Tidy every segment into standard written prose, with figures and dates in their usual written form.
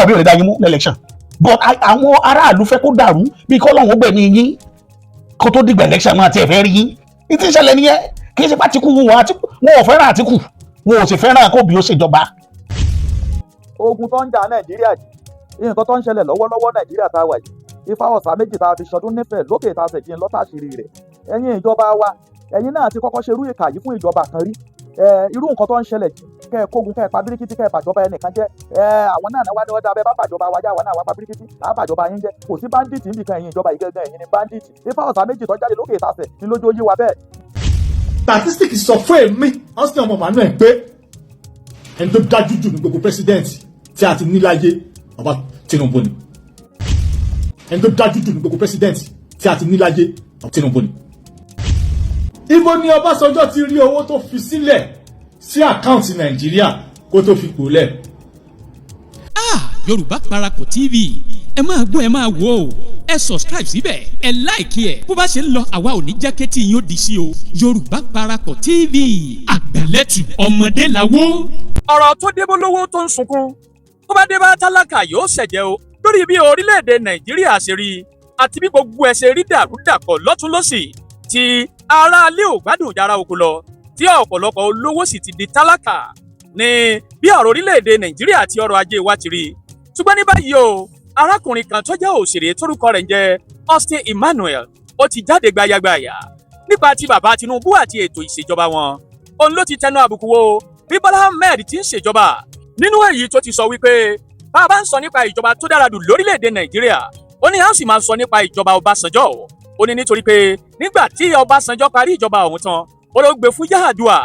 Orí ò lè dá yín mú ní election but àwọn aráàlú fẹ́ kó dàrú bí kọ́lọ́hún gbẹ̀mí yín kó tó dìgbà election máa tiẹ̀ fẹ́ rí yín ìtí ìṣẹ̀lẹ̀ nìyẹn kì í ṣe pàtíkù wọn ò fẹ́ràn Àtíkù wọn ò sì fẹ́ràn kóbi ó ṣèjọba. ogun tó ń jà Nàìjíríà yìí nǹkan tó ń ṣẹlẹ̀ lọ́wọ́lọ́wọ́ Nàìjíríà tá a wà yìí Ifá ọ̀sà méjì tá a fi ṣọdún nífẹ̀ẹ́ lókè tá a ṣèjì lọ́tàṣírí rẹ̀ ẹ̀yin ìjọba wa ẹ̀yin náà ti kọ́kọ́ ṣerú ìkà yìí fún ìjọba kan rí irú nǹkan tó ń ṣẹlẹ̀ kẹ́ ẹ kógun kẹ́ ẹ pa bíríkítí kẹ́ ẹ bàjọba ẹnìkan jẹ́ àwọn náà wá ní ọ̀dà abẹ́ bá bàjọba wájà àwọn náà wá pa bíríkítí á bàjọba yín jẹ́ kò sí bandit nìkan ẹ̀yin ìjọba ìgẹ́gẹ́ ẹ̀yin ni bandit Ifá ọ̀sà méjì tó jáde lókè ìtàsẹ̀ ni lójó yé wa bẹ́ẹ̀. statistics sọ fún èmi austin ọmọ manuel pé ẹni tó dájú jù ní gbogbo president tí a ti ní láyé bàbá Tinubu ni ẹni tó dájú jù ní gbogbo president tí a ti ní láyé bàbá Tinubu ni. Ibo ni Ọbásanjọ́ ti rí owó tó fi sílẹ̀ sí àkáǹtì Nàìjíríà kó tó fi pò lẹ̀. Yorùbá Parapọ̀ TV ẹ máa gbọ́ ẹ máa wò ó ẹ subscribe síbẹ̀ ẹ like ẹ bó bá ṣe ń lọ àwa ò ní jẹ́ kétí yín ó di sí o Yorùbá Parapọ̀ TV àgbàlẹ́tù ọmọdé làwọ̀. ọ̀rọ̀ tó débó lówó tó ń sunkún tó bá dé bá tálákà yóò ṣẹ̀jẹ̀ o lórí bí orílẹ̀-èdè Nàìjíríà ṣe rí àti bí gbogbo ẹ̀ ṣe rí dàrúdàpọ̀ lọ́tún lọ́sì tí aráalé ò gbádùn yàrá oko lọ tí ọ̀pọ̀lọpọ̀ olówó sì ti di tálákà ní bí ọ̀rọ̀ orílẹ̀-èdè Nàìjíríà àti ọrọ̀ ajé wa ti rí ṣùgbọ́n ní báyìí o arákùnrin kan tó jẹ́ òṣèré tórúkọ rẹ̀ ń jẹ́ Austin Emmanuel ó ti jáde gbayagbaya nípa ti bàbá Tinubu àti ètò ìṣèjọba wọn òun ló ti tẹnu àbùkù wo bí Bọ́lá Ahmed ti ń ṣèjọba nínú èyí tó ti sọ wípé bá a bá ń sọ nípa ìjọba tó dára jù lórílẹ̀-èdè Nàìjíríà ó ní a sì máa sọ nípa ìjọba Ọbásanjọ́ ó ní nítorí pé nígbà tí Ọbásanjọ́ parí ìjọba ọ̀hún tán ó ló gbé fún Yar'Adua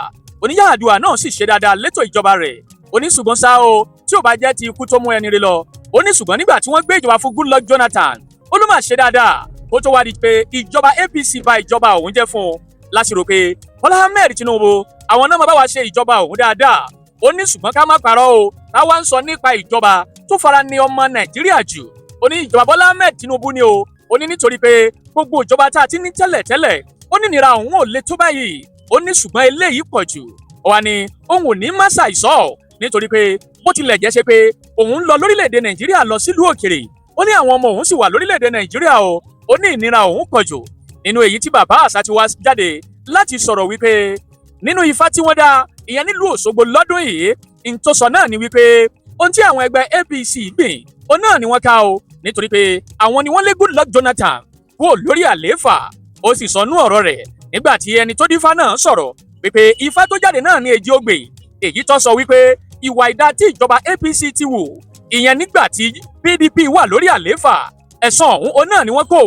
ó ní Yar'Adua náà sì ṣe dáadáa létò ìjọba rẹ̀ ó ní ṣùgbọ́n ṣá o tí ò bá jẹ́ ti ikú tó mú ẹni rí lọ ó ní ṣùgbọ́n nígbà tí wọ́n gbé ìjọba fún Goodluck Jonathan ó ló máa ṣe dáadáa ó tó wá di pé ìjọba APC bà ìjọba ọ̀hún jẹ́ fún un láti rò pé Bọ́lá Ahmed Tinubu àwọn náà máa bá wa ṣe ìjọba ọ̀hún dáadáa ó ní ṣùgbọ́n ká má parọ́ o táwa ń sọ nípa ìjọba tó fara ní ọmọ Nàìjíríà jù ó ní ìjọba Bọ́lá Ahmed Tinubu ni o ó ní nítorí pé gbogbo ìjọba tá a ti ní tẹ́lẹ̀tẹ́lẹ̀ ó ní nira òun ò le tó báyìí ó ní ṣùgbọ́n eléyìí pọ̀ jù ó wá ní òun ò ní má ṣàìsọ nítorí pé bó tilẹ̀ jẹ́ ṣe pé òun ń lọ lórílẹ̀‐èdè Nàìjíríà lọ sílùú òkèrè ó ní àwọn ọmọ òun sì wà lórílẹ̀‐èdè Nàìjíríà o ó ní ìnira òun pọ̀ jù nínú èyí tí bàbá àṣà ti wá jáde láti sọ̀rọ̀ wípé nínú ifá tí wọ́n dá ìyẹn nílùú Òṣogbo lọ́dún yìí ìtòsọ náà ni wípé ohun tí àwọn ẹgbẹ́ APC gbìn òun náà ni wọ́n ká o nítorí pé àwọn ni wọ́n lé Goodluck Jonathan kúrò lórí àlééfà ó sì sọnú ọ̀rọ̀ rẹ̀ nígbà tí ẹni tó dífá náà sọ̀rọ̀ wípé ifá tó jáde náà ní èjì ògbè èyí tó sọ wípé ìwà ìdá tí ìjọba APC ti wù ìyẹn nígbà tí PDP wà lórí àlééfà ẹ̀sán ọ̀hún òun náà ni wọ́n kó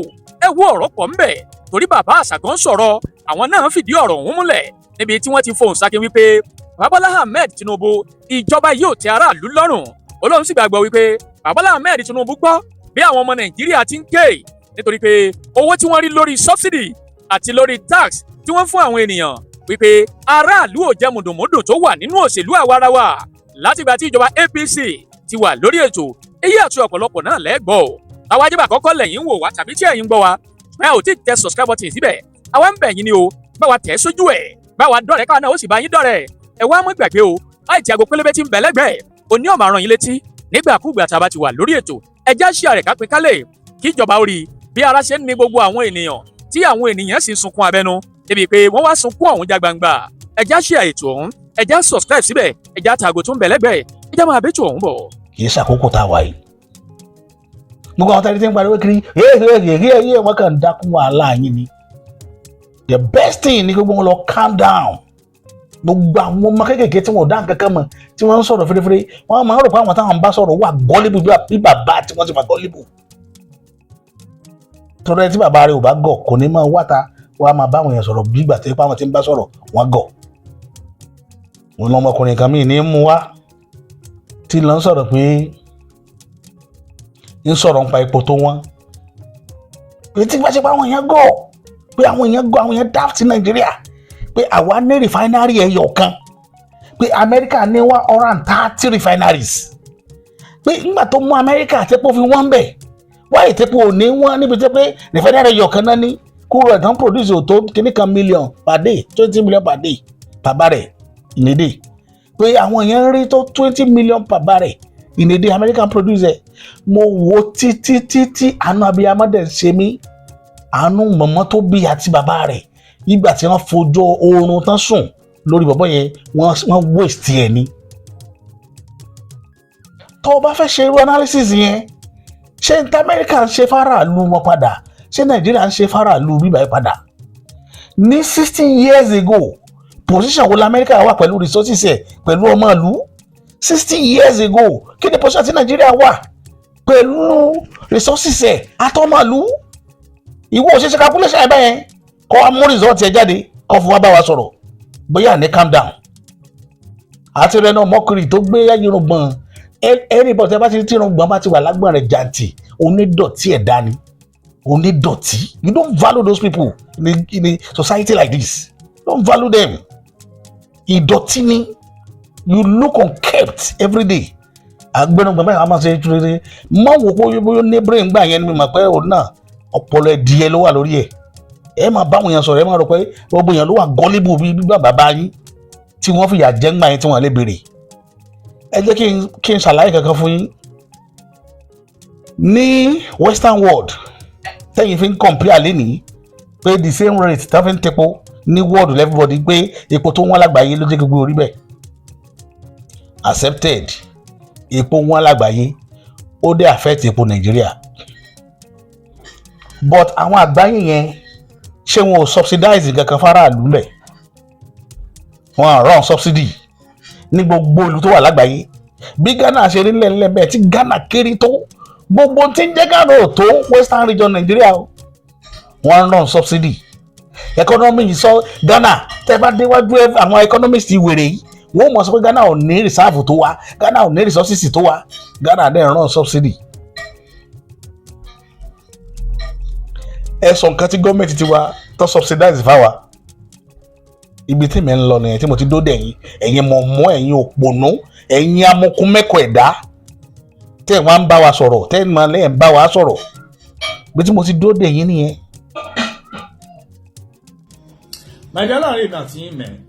ẹ wo ọ̀rọ̀ pọ̀ ńbẹ̀ torí bàbá àṣàgán sọ̀rọ̀ àwọn náà fìdí ọ̀rọ̀ ọ̀hún múlẹ̀ níbi tí wọ́n ti fohùn sáké wípé Bọ́lá Ahmed Tinubu ìjọba yóò tẹ́ aráàlú lọ́rùn Ọlọ́run sì gbàgbọ́ wípé Bọ́lá Ahmed Tinubu gbọ́ bí àwọn ọmọ Nàìjíríà ti ń ké nítorí pé owó tí wọ́n rí lórí subsidy àti lórí tax tí wọ́n fún àwọn ènìyàn wípé aráàlú ò jẹ mùdùnmúdùn tó wà nínú òṣèlú àwarawa látìgbà tí ìjọba APC ti wà lórí ètò èyí àti ọ̀pọ̀lọpọ̀ náà lẹ́gbọ́ àwa ajẹ́bà kọ́kọ́ lẹ́yìn wò wá tàbí tí ẹ̀yin gbọ́ wa ẹ ò tí tẹ subscribe button síbẹ̀ àwa ń bẹ̀ yín ni o bá wa tẹ̀ sójú ẹ̀ bá wa dọ̀rẹ́ káwọn náà ó sì bá yín dọ̀rẹ́ ẹ wá mọ́ gbàgbé o láì tí aago pélébé tí ń bẹ lẹ́gbẹ̀ẹ́ òní ọ̀mà ràn yín létí nígbàkúgbà tá a bá ti wà lórí ètò ẹjá ṣí àrẹ̀ kápẹ́ kálẹ̀ kí ìjọba ó rí bí ara ṣe ń ní gbogbo àwọn ènìyàn tí àwọn ènìyàn sì ń sunkún abẹ́nú débi pé wọ́n wá sunkún ọ̀hún já gbangba ẹjá ṣí àètò ọ̀hún ẹjá subscribe síbẹ̀ ẹjá tààgò tó ń bẹ lẹ́gbẹ̀ẹ́ ẹjá máa bẹ́tò ọ̀hún bọ̀. kì í ṣàkókò tá a wà yìí gbogbo àwọn tẹ́lẹ̀ tí ń pariwo kiri yéé wọ́n kàn ń dákún wàhálà yín ni the best thing ni gbogbo wọn lọ calm down gbogbo àwọn ọmọ kékèké tí wọn ò dá nǹkan kan mọ̀ tí wọ́n ń sọ̀rọ̀ fèrèfèrè wọ́n máa ń rò pé àwọn táwọn bá sọ̀rọ̀ wà gọ́líbù bí bàbá tí wọ́n ti wà gọ́líbù torí tí bàbá rẹ̀ ò bá gọ̀ kò ní máa wáta wọ́n á máa bá àwọn èèyàn sọ̀rọ̀ bí ìgbà tí wọ́n ti ń bá sọ̀rọ̀ wọ́n gọ̀ wọn lọmọkùnrin kan míì ní mú wá tí lọ ń sọ̀rọ̀ pé ń sọ̀rọ̀ nípa epo tó wọ́n pé tí wọ́n ṣe pé àwọn èèyàn gọ̀ pé àwọn èèyàn daft sí Nàìjíríà pé àwa ní rìfáínárì ẹyọ kan pé Amẹ́ríkà ní 130 refineries pé nígbà tó mú Amẹ́ríkà àtẹ́pọ̀ fi wọ́n bẹ̀ wáyé tẹ́pọ̀ ò ní wọ́n níbi tẹ́ pé rìfáínárì ẹyọ kan náà ní kúrò ẹ̀ tán produce ò tó kíní kan million per day 20 million per day per barrel in a day pé àwọn èèyàn ń rí tó 20 million per barrel in a day American produce ẹ̀ mo wo títí àánú abiyamọ dẹ̀ ṣe mí àánú mọ̀mọ́ tó bí àti bàbá rẹ̀ nígbà tí wọ́n fojú oorun tán sùn lórí bọ̀bọ̀ yẹn wọ́n waste ẹ̀ ni. tó o bá fẹ́ ṣe irú analysis yẹn ṣé ní Amẹ́ríkà ń ṣe faraàlú wọn padà ṣé Nàìjíríà ń ṣe faraàlú bíbá yẹn padà ní 16 years ago position wo l'Amẹ́ríkà wà pẹ̀lú resources ẹ̀ pẹ̀lú ọmọ ìlú 16 years ago kí ni position tí Nàìjíríà wà pẹ̀lú resources ẹ̀ àtọmọ̀lú ìwọ òṣìṣẹ́ calculation ẹ̀ bẹ́ẹ̀ kọ́ amú result ẹ̀ jáde kọ́ fún wa bá wa sọ̀rọ̀ bóyá ní calm down àti rẹ̀ náà mọ́kìrì tó gbé irùngbọ̀n anybody tẹ́ bá ti tí irùngbọ̀n bá ti wà lágbọ̀n rẹ̀ jàǹtì onídọ̀tí ẹ̀dá ni onídọ̀tí you don't value those people in a society like this don't value them ìdọ̀tí ni you look unkept every day agbẹnugbọn báyìí a máa ṣe rere mọ wò pé bóyá ní brain gbà yẹn ni mi mọ̀ pé òun náà ọpọlọ ẹdìyẹ ló wà lórí ẹ̀ ẹ máa bá àwọn èèyàn sọ̀rọ̀ ẹ máa rò pé gbogbo èèyàn ló wà gọ́líbù bí bàbá yín tí wọ́n fìyà jẹ ńgbà yẹn tí wọ́n lè béèrè ẹ jẹ́ kí n ṣàlàyé kankan fún yín ní western world tẹ́yìn fi ń compare lénìí pé the same rate tá fi ń tepo ní world everybody pé epo tó wọ́n lágbàáyé ló jẹ́ gbogbo orí bẹ́ẹ̀ accepted epo wọ́n lágbàáyé ó dé affect epo Nàìjíríà but àwọn àgbáyé yẹn ṣé wọn ò subsidize kankan faraàlú lẹ̀ wọn à rán subsidy ní gbogbo ìlú tó wà lágbàáyé bí Ghana ṣe rí ńlẹ̀ bẹ́ẹ̀ tí Ghana kéré tó gbogbo tí ń jẹ́ Ghana ò tó western region Nàìjíríà o wọ́n rán subsidy economy yìí sọ Ghana tẹ́ bá déwájú àwọn economists wèrè yìí wọ́n mọ̀ sọ pé Ghana ò ní reserve tó wá Ghana ò ní resources tó wá Ghana dẹ̀ rán subsidy. ẹ̀sùn nǹkan tí gọ́ọ̀mẹ̀ntì ti wá tó subsidize fáwa ibi tí mi ń lọ nìyẹn tí mo ti dóde ẹ̀yin mọ̀mọ́ ẹ̀yin òpònú ẹ̀yin amọ̀kúnmẹ́kọ̀ ẹ̀dá tẹ́ ẹ̀ wá ń bá wa sọ̀rọ̀ tẹ́ ẹ̀ máa lẹ́yìn bá wa sọ̀rọ̀ bí tí mo ti dóde yín nìyẹn. nàìjíríà láàrin èmi àti yín mẹ́rin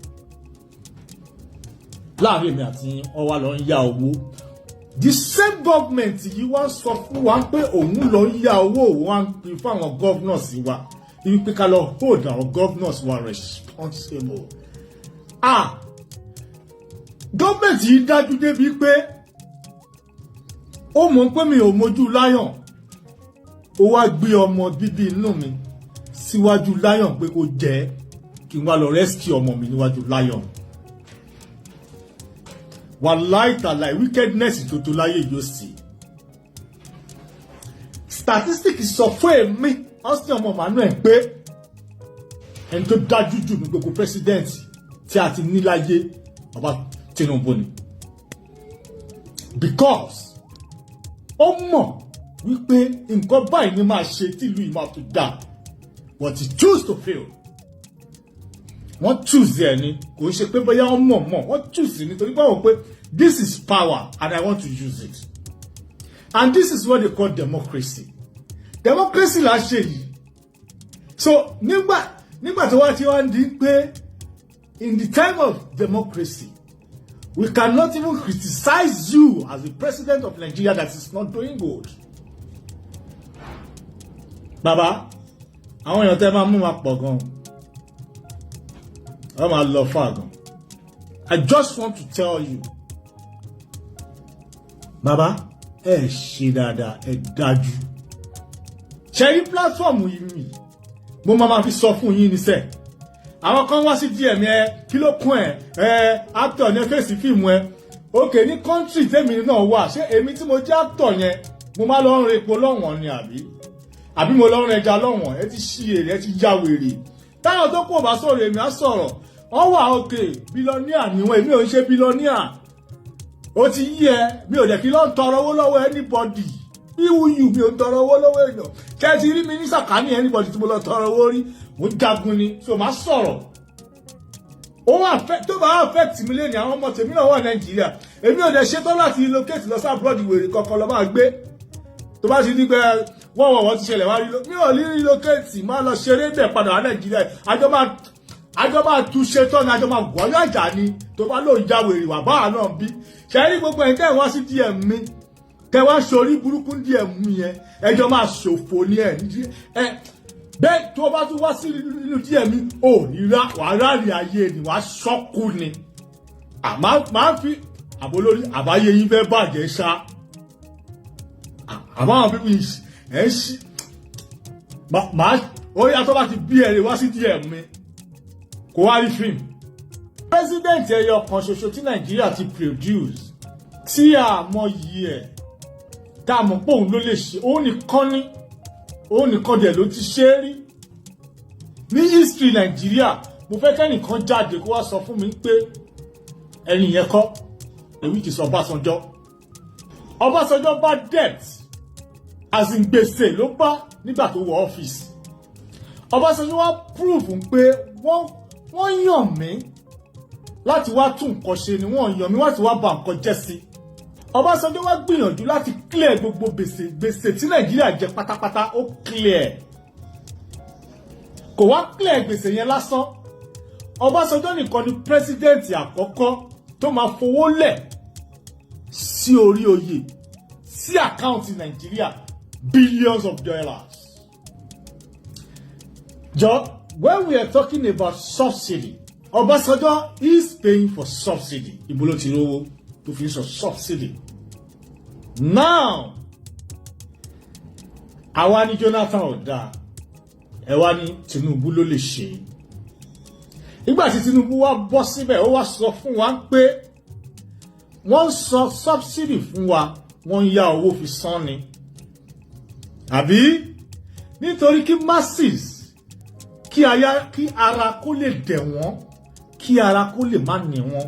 láàrin èmi àti yín ọwọ́ lọ ń yá owó the same government yìí wá sọ fún wa pé òun lọ ń yá owó òun wá ń pín fún àwọn governors wa ibi pé ká lọ hold àwọn governors wa responsible. Government yìí dájú débi pé ó mọ̀ pé mi ò mojú lion ó wá gbé ọmọ bíbí inú mi síwájú lion pé kó jẹ́ kí n wá lọ rescue ọmọ mi níwájú lion. Wàláì tàláì wickedness tó tó láyé yóò sí. Statistics sọ fún èmi Austin ọmọ Manuel pé ẹni tó dájú jù ní gbogbo president tí a ti ní láyé bàbá Tinubu ni. Because ó mọ̀ wípé nǹkan báyìí ni máa ṣe tí ìlú yìí máa tó dà but he choose to fail. Wọ́n choose ẹ̀ ni kò ń ṣe pé bóyá wọ́n mọ̀ wọ́n choose nítorí báwo pé this is power and I want to use it. And this is what they call democracy. Democracy la ṣe yìí. So nígbà tó wá tí wọ́n di pé in the time of democracy we cannot even criticize you as the president of Nigeria that is not doing good. Bàbá àwọn èèyàn tẹ́ máa mú wa pọ̀ gan. Wọ́n máa lọ far gan. I just want to tell you. Bàbá ẹ ṣe dáadáa ẹ dájú. Ṣé rí platform yìí mi mo máa fi sọ fún yín níṣẹ́. Àwọn kan wá sí DM ẹ kí ló kún ẹ actor ní fèsì fíìmù ẹ. Okay ní country tèmi náà wà ṣé èmi tí mo jẹ́ actor yẹn mo máa lọ rìn epo lọ́wọ́n ni àbí mo lọ rìn ẹja lọ́wọ́n ẹ ti ṣí èrè ẹ ti já wèrè. Táwọn tó kò bá sọ̀rọ̀ èmi á sọ̀rọ̀ wọ́n wà okay billionaire níwọ̀n èmi ò ń ṣe billionaire. Ó ti yí ẹ mi ò dẹ̀ kí ló ń tọrọ owó lọ́wọ́ anybody ìwúyù mi ò ń tọrọ owó lọ́wọ́ èèyàn kẹ́ ẹ ti rí mi ní sàkání anybody tí mo lọ tọrọ owó rí mo jagun ni so máa sọ̀rọ̀ ó wà tó bá affect mi lé ní àwọn ọmọ tèmi náà wà Nàìjíríà èmi ò dẹ̀ ṣetán láti relocate lọ sí abroad wèrè kankan lọ máa gbé tó bá ti ní pé wọ́n ti ṣẹlẹ̀ wá rí mi ò ní relocate máa lọ ṣeré bẹ̀ padà wá Nàìjíríà àjọ máa tún ṣetán ní àjọ máa gbọ́yọ̀ àjà ni tó bá lóun já wèrè wà báà náà bí ṣe rí gbogbo ẹ̀yin tẹ́ wá sí DM mi kẹwàá sórí burúkú díẹ̀ mú yẹn ẹjọ́ máa ṣòfò ní ẹ̀ bẹ́ẹ̀ tó bá tún wá sí inú díẹ̀ mi ò ríra wàá ráàlì ayé ni wàá ṣọ́kù ni máa fi àbólórí àbáyé yín fẹ́ bàjẹ́ ṣá àbáwọn bíbí ẹ̀ ń ṣí máa ó yàtọ̀ bá ti bí ẹ̀rẹ̀ wá sí díẹ̀ mi kó wá rí fíìmù. president ẹyọ kan ṣoṣo tí nàìjíríà ti produce tí a mọ yìí ẹ̀ tá a mọ̀ pé òun ló lè ṣe òun nìkan dẹ̀ ló ti ṣe é rí ní history nàìjíríà. mo fẹ́ kẹ́nìkan jáde kó wá sọ fún mi pé ẹni yẹn kọ́ èyí ti sọ Ọbásanjọ́ bá debt as in gbèsè ló bá nígbà tó wọ ọ́fíìsì. Ọbásanjọ́ wá prove pé wọ́n yàn mí láti wá tún nǹkan ṣe ni wọ́n yàn mí láti wá bà nǹkan jẹ́ sí. Ọbásanjọ́ wá gbìyànjú láti clear gbogbo gbèsè tí nàìjíríà jẹ pátápátá ó clear. Kò wá clear gbèsè yẹn lásán. Ọbásanjọ́ nìkan ni president àkọ́kọ́ tó máa fowó lẹ̀ sí orí oyè sí àkáǹtì nàìjíríà billions of dollars. When we are talking about subsidy, Ọbásanjọ́ is paying for subsidy. Ibo ló ti rówó tó fi sọ subsidy. Now, àwa ni Jonathan ò dáa, ẹ wá ní Tinubu ló lè ṣe. Nígbà tí Tinubu wá bọ́ síbẹ̀, ó wá sọ fún wa pé wọ́n sọ subsidy fún wa, wọ́n yá owó fi san ni. Àbí nítorí kí masses kí ara kó lè dẹ̀ wọ́n, kí ara kó lè má ní wọn,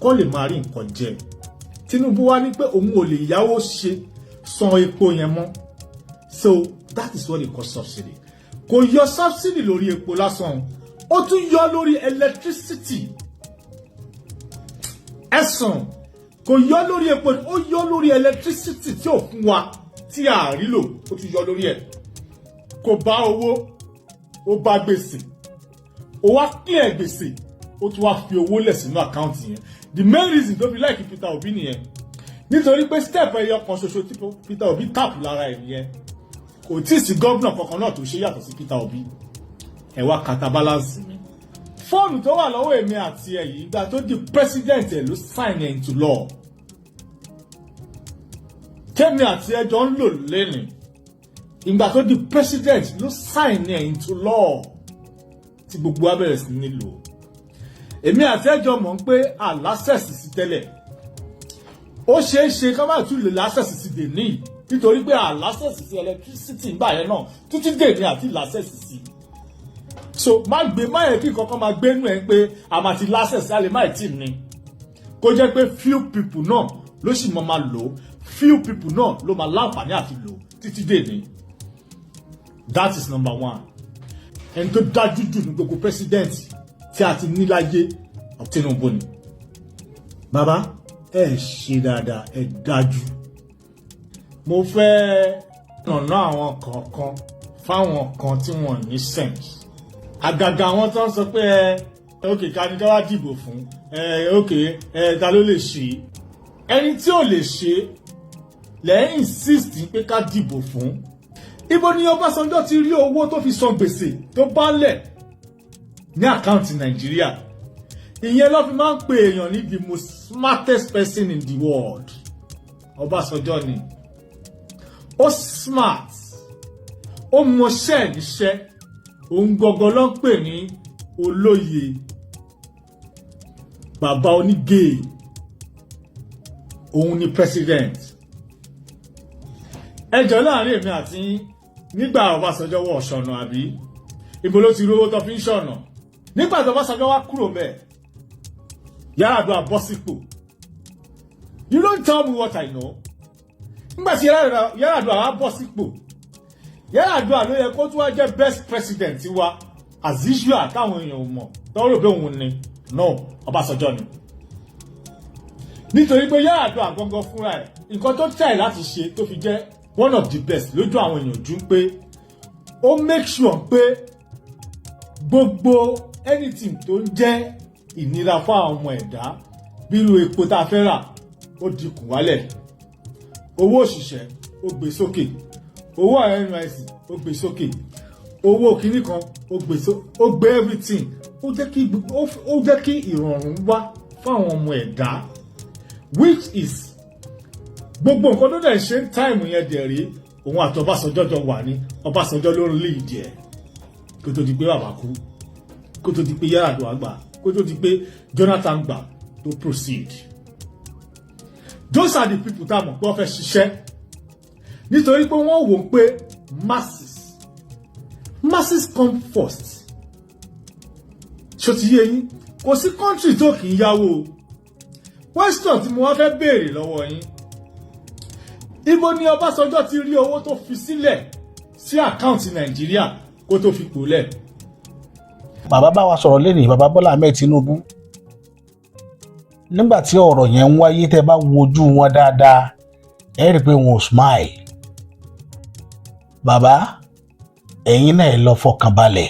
kó lè má rí nǹkan jẹ. Tinubu wá ní pé òun ò lè yáwó ṣe san epo yẹn mọ́. So that is what they call subsidy. Kò yọ subsidy lórí epo lásán, ó tún yọ lórí electricity. Ẹ̀sùn kò yọ lórí epo, ó yọ lórí electricity tí ò fún wa tí a rí lò, ó tún yọ lórí ẹ̀. Kò bá owó, ó bá gbèsè, ó wá clear gbèsè, ó tún wá fi owó lẹ̀ sínú àkáǹtì yẹn. The main reason tó fi like Peter Obi nìyẹn, nítorí pé step ẹyọ kan ṣoṣo tí Peter Obi tap lára ẹ̀ nìyẹn. Kò tí ì sí gómìnà kankan náà tó ṣe yàtọ̀ sí Peter Obi. Ẹ wá kata balance mi. Fóònù tó wà lọ́wọ́ èmi àti ẹ̀ yìí ìgbà tó di president ẹ̀ ló sign ẹ̀ into law. Tèmi àti ẹ̀ jọ ń lò lẹ́nu. Ìgbà tó di president ló sign ẹ̀ into law. Tí gbogbo wa bẹ̀rẹ̀ sí ní lò. Èmi àti ẹ̀ jọ mọ̀ pé àlásẹ̀sì sí tẹ́lẹ̀. Ó ṣeé ṣe ká má tún lè lásẹ̀sì sí dèní nítorí pé àlásẹ̀sì sí electricity ń bà yẹn náà títí dèní àti lásẹ̀sì sí. So má yẹ kí kankan máa gbénú ẹ pé a máa ti lásẹ̀sì á lè má tí ní. Kó jẹ́ pé few people náà ló sì máa lò, few people náà ló máa láǹfààní àti lò títí dèní. That is number one. Ẹni tó dájú jù ní gbogbo president tí a ti ní láyé Tinubu ni. Bàbá ẹ ṣe dáadáa, ẹ dájú. Mo fẹ́ nàná àwọn kọ̀ọ̀kan fáwọn kan tí wọ́n ní sense. Àgàgà àwọn tó ń sọ pé okay ká ní ká wá dìbò fún okay ta ló lè ṣe. Ẹni tí ò lè ṣe lẹ́yìn insist pé ká dìbò fún. Ibo ni Ọbásanjọ́ ti rí owó tó fi san gbèsè tó bá lẹ̀ ní àkáǹtì Nàìjíríà. Ìyẹn ló fi máa ń pè èèyàn ní the most smartest person in the world. Ọbásanjọ́ ni. Ó smart. Ó mọṣẹ́ níṣẹ́. Òun gangan ló ń pè ní olóye. Bàbá onígè. Òun ni president. Ẹjọ́ láàrin èmi àti nígbà Ọbásanjọ́ wọ ṣọ̀nà àbí ibo ló ti rówó tó fi ń ṣọ̀nà. Nígbà tí Ọbásanjọ́ wá kúrò ńbẹ̀, Yar'Adua bọ́ sípò. You don't tell me what I know. Nígbà tí Yar'Adua wá bọ́ sípò, Yar'Adua ló yẹ kó tún wá jẹ́ best president wa as usual táwọn èèyàn mọ̀ tó rò pé òun ni. No, Ọbásanjọ́ ni. Nítorí pé Yar'Adua gangan fúnra ẹ̀ nǹkan tó try láti ṣe tó fi jẹ́ one of the best lójú àwọn èèyàn jù pé ó make sure pé gbogbo anything tó ń jẹ́ ìnira fún àwọn ọmọ ẹ̀dá bírú epo tá a fẹ́ rà ó dínkù wálẹ̀. owó òṣìṣẹ́ ó gbé sókè, owó NYSC ó gbé sókè, owó kìíní kan ó gbé everything. Ó jẹ́ kí ìrọ̀rùn wá fáwọn ọmọ ẹ̀dá, which is gbogbo nǹkan tó dẹ̀ ṣe ń táìmù yẹn dẹ̀ rí òun àti Ọbásanjọ́ jọ wà ní. Ọbásanjọ́ ló ń lead ẹ̀ kó tó di pé bàbá kú, kó tó di pé Yar'Adua gbà, kó tó di pé Jonathan gbà to proceed. Those are the people tá a mọ̀ pé wọ́n fẹ́ ṣiṣẹ́ nítorí pé wọ́n wò ó pé masses come first. Ṣó ti yé yín? Kò sí country tó kì í yáwó. Question tí mo wá fẹ́ béèrè lọ́wọ́ yín, ibo ni Ọbásanjọ́ ti rí owó tó fi sílẹ̀ sí àkáǹtì Nàìjíríà kó tó fi pòlẹ̀? Bàbá bá wa sọ̀rọ̀ lẹ́nìí, bàbá Bọ́lá Ahmed Tinubu, nígbà tí ọ̀rọ̀ yẹn ń wáyé tẹ́ bá wojú wọn dáadáa ẹ rí i pé wọn ò smile. Bàbá ẹ̀yin náà ẹ lọ fọkàn balẹ̀,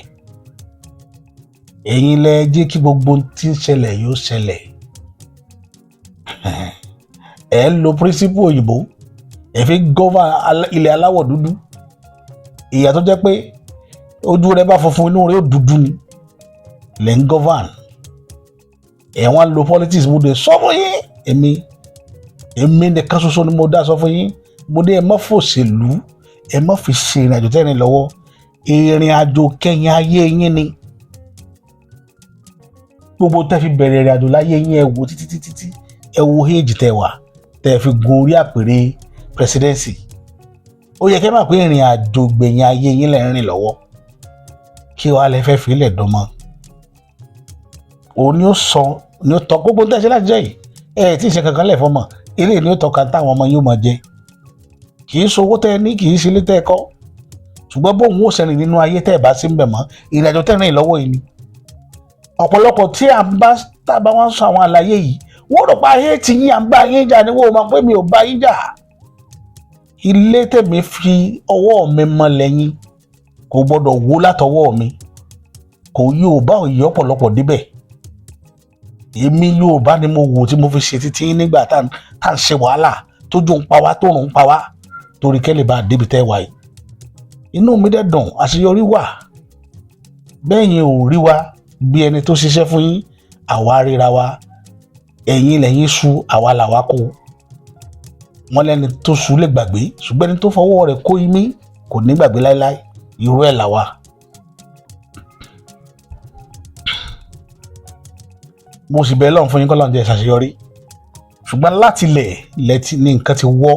ẹ̀yin lẹ jẹ́ kí gbogbo tí ń ṣẹlẹ̀ yóò ṣẹlẹ̀. Ẹ lo principle òyìnbó ẹ fi gọ́fà ilẹ̀ aláwọ̀ dúdú, ìyà tó jẹ́ pé ojú rẹ bá funfun inú rẹ ó dúdú ni lẹ́ ń govern. Ẹ̀wọ̀n lo politics mo dé sọ fún yín, èmi nìkan ṣoṣo ni mo dá sọ fún yín. Mo dé ẹ má fòṣèlú, ẹ má fi ṣe ìrìn àjò tẹ́rin lọ́wọ́, ìrìn àjò kẹ́yìn ayé yín ni. Gbogbo tẹ́ fi bẹ̀rẹ̀ ìrìn àjò láyé yín ẹ wò títí ẹ wo age tẹ́ wà tẹ́ fi gun orí àpèrè presidency. Ó yẹ kẹ́ máa pé ìrìn àjò gbẹ̀yìn ayé yín lẹ́ ń rìn lọ́wọ́, kí wàá lẹ fẹ́ fi ilẹ̀ dánmọ́. Òun ni ó sọ ni ó tọ́ gbogbo tẹ́ ṣe láti jẹ́ yìí tí ì ṣe kankan lẹ̀ fọmọ eléyìí ni ó tọ́ka táwọn ọmọ yóò máa jẹ. Kì í sowó tẹ́ ní, kì í ṣe ilé tẹ́ kọ́, ṣùgbọ́n bóun ó ṣẹ̀rìn nínú ayé tẹ́ bá sí ń bẹ̀ mọ́ ìrìn àjò tẹ́ rìn lọ́wọ́ yìí ni. Ọ̀pọ̀lọpọ̀ tí tábà wọn sọ àwọn àlàyé yìí wọ́n rò pa ayé tí yín à ń bá yín jà ni wọ́n mọ̀ pé mi ò bá yín jà. Ilé tèmi fi ọwọ́ mi mọ lẹ́yìn kò gbọ́dọ̀ wó látọwọ́ mi, kò yóò bá òye ọ̀pọ̀lọpọ̀ débẹ̀. Èmi Yorùbá ni mo wò tí mo fi ṣe títí nígbà tá à ń ṣe wàhálà tójú ń pa wá tóòrùn ń pa wá torí kẹ́lẹ̀ bá débi tẹ́ wá yìí. Inú mi dẹ̀ dùn, àṣeyọrí wà. Bẹ́yìn ò rí wa bí ẹni tó ṣiṣẹ́ fún yín, àwa ríra wa. Ẹ̀yin lẹ́yìn sú, àwa làwa kó. Wọ́n lẹ́ni tó sú lè gbàgbé, ṣùgbọ́n ẹni tó fọwọ́ rẹ̀ kó imí kò ní gbàgbé láéláé. Irú ẹ̀ làwa. Mo sì bẹ́ẹ̀ lọ́n fún yín kọ́ lọ́n jẹ́ ìṣàṣeyọrí, ṣùgbọ́n láti lẹ̀ ní nǹkan ti wọ́,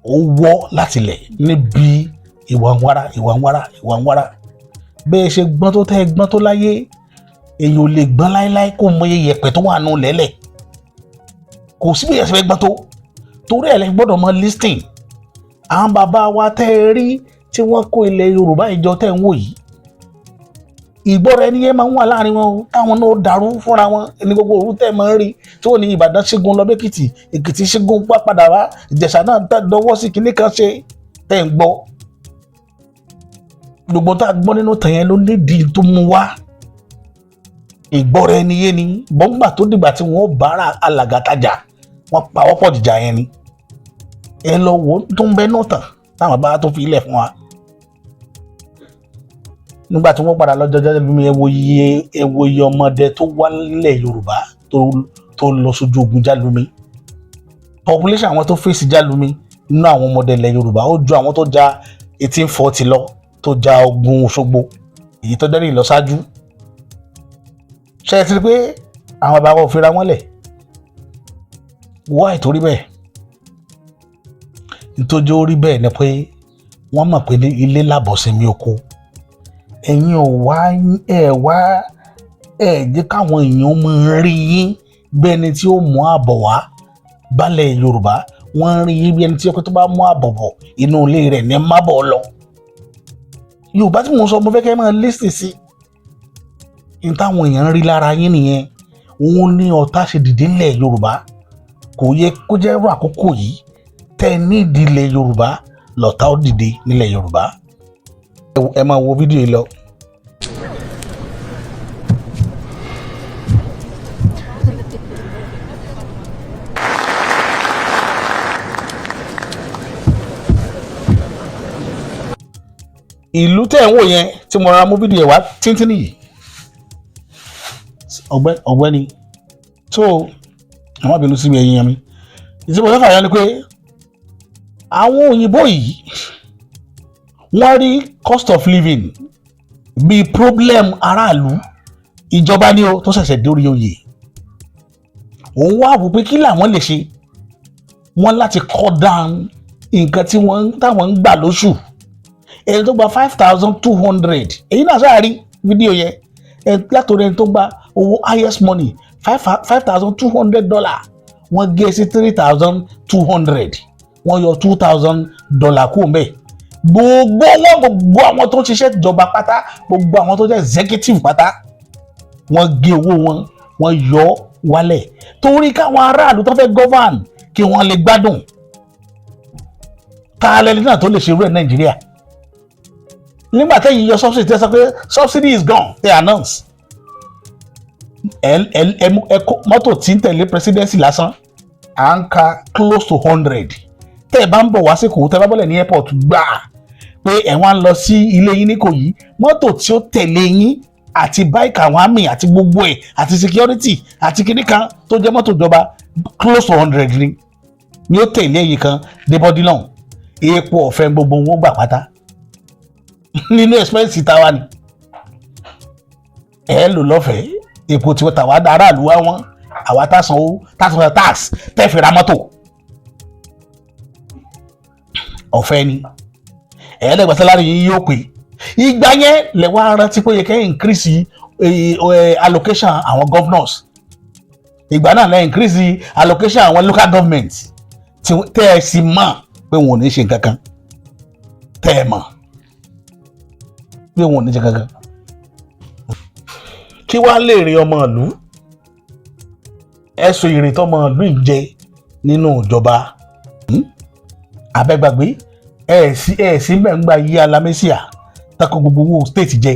ó wọ́ láti lẹ̀ níbi ìwà ń wára. Bẹ́ẹ̀ ṣe gbọ́n tó tẹ́ gbọ́n tó láyé, èyàn ò lè gbọ́n láéláé kó mọ iye yẹ̀pẹ̀ tó wà nù lẹ́lẹ̀. Kò sí bí ẹ̀sẹ̀ fẹ́ gbọ́n tó, torí ẹ̀ lẹ́ gbọ́dọ̀ mọ listing. Àwọn bàbá wa tẹ́ ẹ rí tí wọ́n kó ilẹ̀ Yorùbá ìjọ tẹ́ ń wò yìí, ìgbọ́ra ẹni yẹn máa ń wà láàrin wọn táwọn náà dàrú fúnra wọn ní gbogbo òru tẹ́ máa ń rí tí wọ́n ní Ìbàdàn ṣẹ́gun lọ bẹ́kìtì, Èkìtì ṣẹ́gun padà wá, Ìjẹ̀ṣà náà dọwọ́ sí kinní kan ṣe tẹ́ ń gbọ́. Gbogbo tá a gbọ́ nínú tàn yẹn ló nídìí tó mú wá. Ìgbọ́ra ẹni yẹn ni bọ́ngbà tó dìgbà tí wọ́n bára alàgàtajà wọ́n pa wọ́pọ̀ jìjà yẹn ni. Ẹ lọ wò tó ń bẹ náà tàn táwọn bá tó fi ilẹ̀ fún wa. Nígbà tí wọ́n padà lọ́jọ́ Jálumi, ẹ wo iye ọmọdé tó wá nílẹ̀ Yorùbá tó lọ sójú ogun Jálumi. Population àwọn tó fèsì Jálumi nínú àwọn ọmọdé ilẹ̀ Yorùbá ó ju àwọn tó ja 1840 lọ, tó ja ogun Òṣogbo, èyí tó dẹ́rìn lọ ṣáájú. Ṣé ẹ ti rí pé àwọn bàbá ò fira wọn lẹ̀? Wá ìtorí bẹ́ẹ̀. Nítorí ó rí bẹ́ẹ̀ ni pé wọ́n mọ̀ pé ilé làbọ̀ sí mi oko. Ẹ̀yin ò wá jẹ́ káwọn èèyàn máa rí yín bí ẹni tí ó mú àbọ̀ wá bálẹ̀ Yorùbá. Wọ́n rí yín bí ẹni tí ó tó bá mú àbọ̀ bọ̀ inú ilé rẹ̀ ní mábọ̀ lọ. Yorùbá tí mo sọ mo fẹ́ kẹ́ máa lísì sí. Ní táwọn èèyàn rí lára yín nìyẹn. Òun ní ọ̀tá ṣe dìde nílẹ̀ Yorùbá. Kò yẹ kó jẹ́ irú àkókò yìí tẹ́ ní ìdílé Yorùbá lọ̀tá ó dìde nílẹ̀ Yorùbá. Ẹ máa wo fídíò yìí lọ. ìlú tẹ̀ ń wò yẹn tí mo ra mú fídíò ẹ̀ wá tíntínní yìí ọ̀gbẹ́ni tó àwọn àbínú síbi ẹ̀yìn yẹn mi ìṣèpọ̀ fẹ́fà yẹn ni pé àwọn òyìnbó yìí wọ́n rí cost of living bíi problem aráàlú ìjọba ní o tó ṣẹ̀ṣẹ̀ dórí oyè òun wá wò pé kí làwọn lè ṣe wọ́n láti cut down nǹkan tí táwọn ń gbà lóṣù ẹni tó gba 5,200 èyí náà sáà rí fídíò yẹn látòrí ẹni tó gba owó highest money $5,200 wọ́n gé sí 3,200 wọ́n yọ $2,000 kú mẹ́ gbogbo àwọn tó ń ṣiṣẹ́ ìjọba pátá gbogbo àwọn tó jẹ́ executive pátá wọ́n gé owó wọ́n yọ wálẹ̀ torí káwọn aráàlú tó fẹ́ govern kí wọ́n lè gbádùn ká lẹ́ni náà tó lè ṣerú ẹ̀ Nàìjíríà nígbà tẹ́yìn yọ subsidy tẹ́ sọ pé subsidy is gone they announce mọ́tò tí ń tẹ̀lé presidency lásán à ń ka close to 100 tẹ́ ẹ bá ń bọ̀ wá sí Ìkòyí tẹ́ bá bọ́lẹ̀ ní airport gbà pé ẹ̀ wá ń lọ sí ilé yín ní Ìkòyí mọ́tò tí ó tẹ̀lé yín àti báìkì àwọn àmì àti gbogbo ẹ̀ àti security àti kinní kan tó jẹ́ mọ́tò ìjọba close to 100 ni ó tẹ̀lé ẹ̀yìn kan débọ́dí náà epo ọ̀fẹ́ gbogbo wọn gbà pátá nínú expense tàwa ni ẹ lò lọ́fẹ̀ẹ́ epo tí wọ́n tàwa aráàlú wá wọn àwa tásán tax tẹ́fẹ̀ ra mọ́tò ọ̀fẹ́ ni ẹ̀ẹ́dẹ́gbẹ̀ sálárì yìí yóò pé ìgbà yẹn lẹ́wọ́ rántí pé yẹ kẹ́ increase allocation àwọn governors ìgbà náà lẹ́ increase allocation àwọn local government tẹ́ ẹ sì mọ̀ pé wọn ò ní ṣe nǹkan kan tẹ́ ẹ mọ̀ pé wọn ò ní ṣe nǹkan kan kí wàá lè rí ọmọ ìlú ẹ̀sùn ìrètí ọmọ ìlú ìjẹ nínú ìjọba abẹ́gbàgbé ẹ̀ẹ̀sì mẹ́ngbà yí alámẹ́síà tako gbogbo owó state jẹ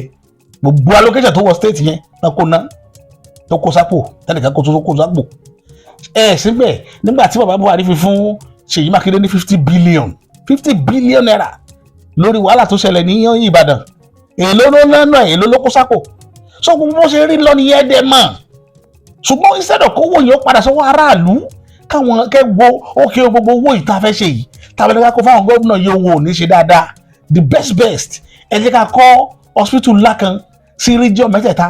gbogbo allocation tó wọ state yẹn tako ná tó kó sápò tẹnìkan kó tó kó sápò ẹ̀ẹ̀sì bẹ́ẹ̀ nígbà tí bàbá Buhari fi fún Ṣèyí Mákindé ní 50 billion naira lórí wàhálà tó ṣẹlẹ̀ ní Ìbàdàn èló ló lọ́nà èló ló kó sápò so gbogbo bó ṣe rí lọ ní ẹ̀ẹ́dẹ̀ mọ̀ ṣùgbọ́n instead of kówó yẹn ó padà sọ́wọ́ aráàlú káwọn kẹ́gbọ́ ókè gbogbo owó ìta fẹ́ ṣe yìí tàbí ẹ̀ka kó fáwọn gómìnà yìí owó ò ní ṣe dáadáa the best ẹ jẹ́ ká kọ́ hospital ńlá kan sí region mẹ́tẹ̀ẹ̀ta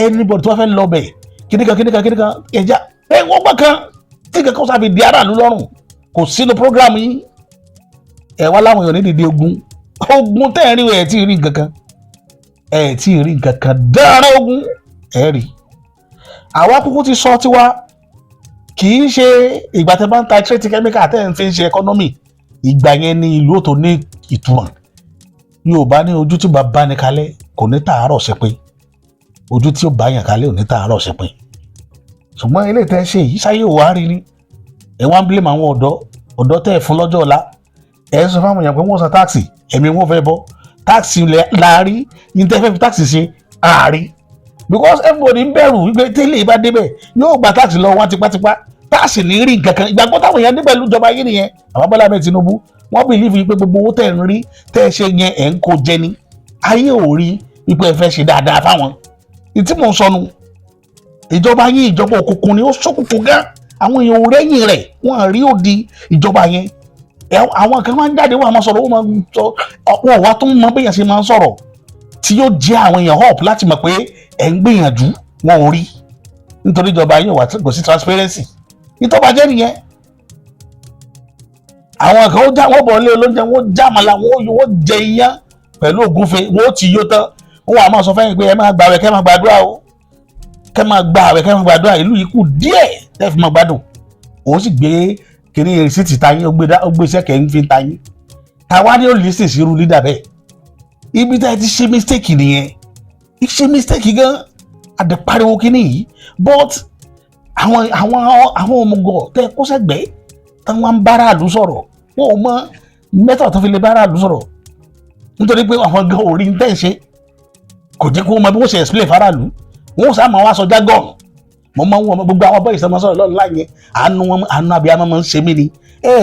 anybody tó bá fẹ́ lọ bẹ̀ kíníkan ẹja wọ́n gbọ́ kan tí kẹ́kọ̀ọ́ sábì di aráàlú lọ́rùn kò sínú program yìí ẹ wá láwọn èèyàn ní dìde ogun tẹ́ ẹ̀ rí ẹ̀ tí ì rí nǹkan kan dára ogun ẹ̀ rí àwa kúkú ti sọ tiwa kì í ṣe ìgbà tẹ́ bá ń ta trade chemical tẹ́ ń fi ṣe economy ìgbà yẹn ni ìlú tó ní ìtumọ̀ Yorùbá ní ojú tí bàbá ní kalẹ̀ kò ní tààrọ̀ ṣẹpin ojú tí ó bá yàn kalẹ̀ ò ní tààrọ̀ ṣẹpin ṣùgbọ́n ilé tẹ́ ṣe yìí ṣáyé òwá rí ni ẹ wá ń blame àwọn ọ̀dọ́ tẹ́ ẹ̀ fún lọ́jọ́ ọ̀la ẹ̀ ń sọ fáwọn èèyàn pé wọ́n san táàsì ẹ̀mí wọn fẹ́ bọ́ táàsì láàrí ní tẹ́ fẹ́ fi táàsì ṣe àárí because everybody ń bẹ̀rù wípé tẹ́lẹ̀ bá débẹ̀ yóò gba táàsì lọ wá tipátipá táàsì ní rí nǹkan kan ìgbàgbọ́ táwọn èèyàn dé pẹ̀lú ìjọba yìí nìyẹn àwọn Bọ́lá Ahmed Tinubu wọ́n believe wípé gbogbo owó tẹ̀ ń rí tẹ́ ẹ ṣe yẹn ẹ̀ ń kó jẹ ni ayé ò rí wípé ẹ fẹ́ ṣe dáadáa fáwọn ìtí mò ń sọnù ìjọba yìí ìjọba òkùnkùn ni ó ṣókùnkùn gan àwọn èèyàn ò rẹ́yìn rẹ̀ wọ́n rí òdi ìjọba yẹn àwọn kan máa ń jáde wọ́n máa sọ̀rọ̀ wọ́n wá tó ń mọ bẹ́yẹn ṣe máa ń sọ̀rọ̀ tí yóò jẹ́ àwọn èèyàn hope láti mọ̀ pé ẹ̀ ń gbìyànjú wọn ò rí nítorí ìjọba yìí kò sí transparency ìtọ́ba jẹ́ nìyẹn àwọn kan wọ́n bọ̀ lé olóúnjẹ wọ́n já àmàlà wọ́n jẹ iyán pẹ̀lú ògúnfe wọ́n ti yó tán wọ́n wà máa sọ fẹ́yìn pé ẹ máa gbààwẹ̀ kẹ́ máa gbàdúrà o kẹ́ máa gbààwẹ̀ kẹ́ máa gbàdúrà ìlú yìí kù díẹ̀ tẹ́ fi máa gbádùn òun sì gbé kiri rìsíìtì tayín ó gbé iṣẹ́ kẹ́ ń fi tayín táwa ni ó lè sè sí irú lídà bẹ́ẹ̀ ibi tá ẹ ti ṣe mistake nìyẹn ṣe mistake gan àdèpariwo kínní yìí but àwọn ọmọgọ tẹ kó sẹ́gbẹ̀ẹ́ táwọn ń bára àlù sọ̀rọ̀ wọn ò mọ mẹ́tọ̀ tó fi lè bára àlù sọ̀rọ̀ nítorí pé àwọn gan orí ń tẹ̀ ṣe kò jẹ́ kó mọ bí wọ́n ṣe explain faraàlú wọn ò sá máa wá sọ jargon mo máa ń wọ gbogbo àwọn bọ́ọ̀lù ìsọmọ sọ̀rọ̀ lọ́ọ̀lá yẹn àánú abiyamọ máa ń ṣe mí ni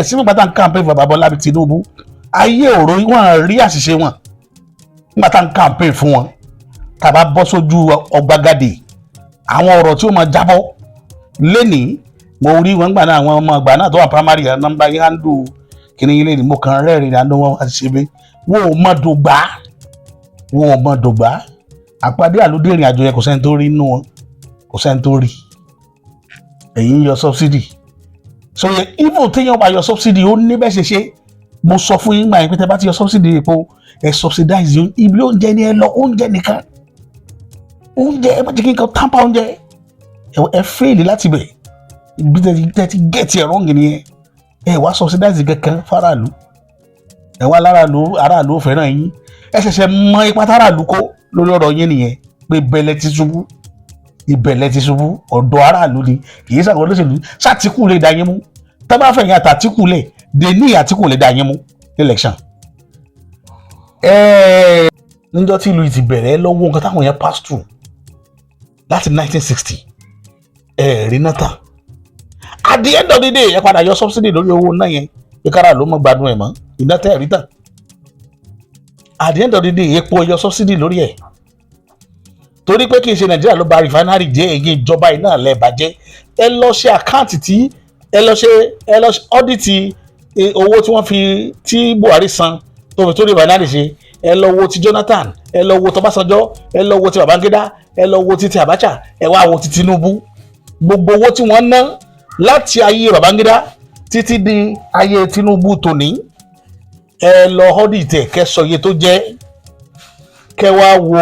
sínú pátá campaign for Bàbá Bọ́lá Tinubu ayé òró wọn rí àṣìṣe wọn nígbà tá à ń campaign fún wọn tá a bá bọ́ sójú ọgbàgàdì àwọn ọ̀rọ̀ tí ó máa jábọ́ lénìí mo rí wọn gbà náà àwọn ọmọ àgbà náà tó wà primary nọ́mbà yìí handle kìnìún yìí lénìí mo kàn rẹ́rìn àná wọn wá ṣe bí wọn ò mọ̀ dògbà àpàdé àlódé ìrìn àjò yẹn kò sẹ́ni tó rí inú wọn kò sẹ́ni tó rí èyí ń yọ subsidy so even téèyàn bá yọ subsidy ó ní bẹ́ẹ̀ ṣe mo sọ fún yín gbà yín pé tẹ́ bá ti yọ subsidy epo ẹ subsidize ibi oúnjẹ ni ẹ lọ oúnjẹ nìkan oúnjẹ ẹ bá ti kí n kan tampa oúnjẹ ẹ fẹ́ẹ̀lì láti bẹ̀ ibi tẹ́ ti gẹ̀ẹ́tì ẹ̀ rọ́ǹgì nìyẹn ẹ wá subsidize kankan faraàlú ẹ wá aráàlú fẹ́ràn yín ẹ ṣẹ̀ṣẹ̀ mọ ipa táráàlú kó lórí ọ̀rọ̀ yín nìyẹn pé ìbẹ̀lẹ̀ ti ṣubú ọ̀dọ̀ aráàlú ni kì í sàkóso olóṣèlú sátìkù lè dá yín mú tá bá fẹ̀yìn àtàtìkù lẹ̀ dèní àtìkù lè dá yín mú election. níjọ́ tí ìlú ti bẹ̀rẹ̀ lọ́wọ́ nǹkan táwọn yẹn pass through láti 1960 rí náà tán at the end of the day ẹ padà yọ subsidy lórí owó náà yẹn ìkára ló mọ gbádùn ẹ̀ mọ́ iná tẹ́ rí tán at the end of the day epo yọ subsidy lórí ẹ̀ torí pé kì í ṣe nàìjíríà ló bà refinery jẹ́ èyí ìjọba iná lẹ́ bàjẹ́ ẹ lọ ṣe àkáǹtì tí ẹ lọ ṣe ọ́dìtì owó tí wọ́n fi tí Buhari san tó fi tó refinery ṣe ẹ lọ wo ti Jonathan ẹ lọ wo tọbásanjọ́ ẹ lọ wo ti Babangida ẹ lọ wo ti Abacha ẹ wá wo ti Tinubu gbogbo owó tí wọ́n ná láti ayé Babangida títí di ayé Tinubu tòní ẹ lọ ọ́dìtì ẹ kẹ́ sọ iye tó jẹ́ kẹ́ wá wo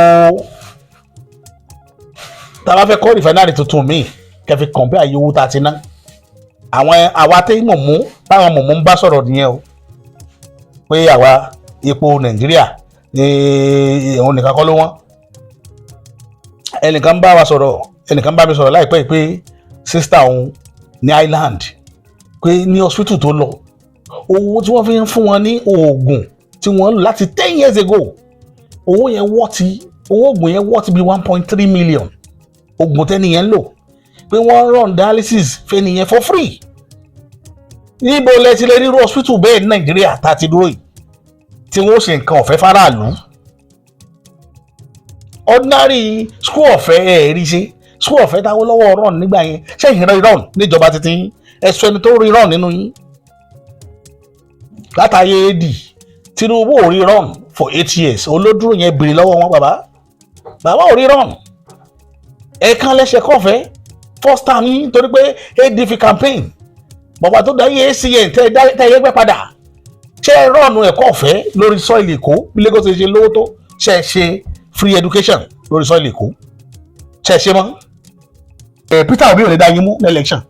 tá a bá fẹ́ kọ́ rìfánárì tuntun míì kẹfì kàn bí àyè owó tá a ti ná àwọn àwa tẹ́ mọ̀mú táwọn mọ̀mú ń bá sọ̀rọ̀ nìyẹn o pé àwa epo Nàìjíríà ní òun nìkan kọ́ ló wọ́n ẹnìkan bá mi sọ̀rọ̀ láìpẹ́ pé sísítà òun ní Island pé ní hospital tó lọ owó tí wọ́n fi ń fún wọn ní oògùn tí wọ́n lò láti 10 years ago owó oògùn yẹn wọ́ọ̀tì bí 1.3 million oògùn tẹ́niyẹn lò pé wọ́n run dialysis fẹ́niyẹn for free níbo lẹ ti lè rí hospital bẹ́ẹ̀ ní Nàìjíríà tá a ti dúró yìí tí wọ́n ṣe nǹkan ọ̀fẹ́ faraàlú ordinary school ọ̀fẹ́ ẹ̀ rí ṣe school ọ̀fẹ́ táwọn lọ́wọ́ run nígbà yẹn ṣẹ́yìn rí run níjọba títí ẹ̀sọ́ ẹni tó rí run nínú yín látàyè èdì Tinubu ò rí run for 8 years olódúró yẹn bèrè lọ́wọ́ wọn bàbá ò rí run ẹ̀ẹ̀kan lẹ́sẹ̀ kọ̀fẹ́ first time yín torí pé AD fi campaign bàbá tó dáyé ACN tẹ́ ẹ gbẹ́ padà ṣe é rọ̀nù ẹ̀kọ́ ọ̀fẹ́ lórí sọ́ọ̀lì Èkó bí Lagos ṣe lówó tó ṣe free education lórí sọ́ọ̀lì Èkó ṣe mọ́ Peter Obi ò lè dá yín mú ní election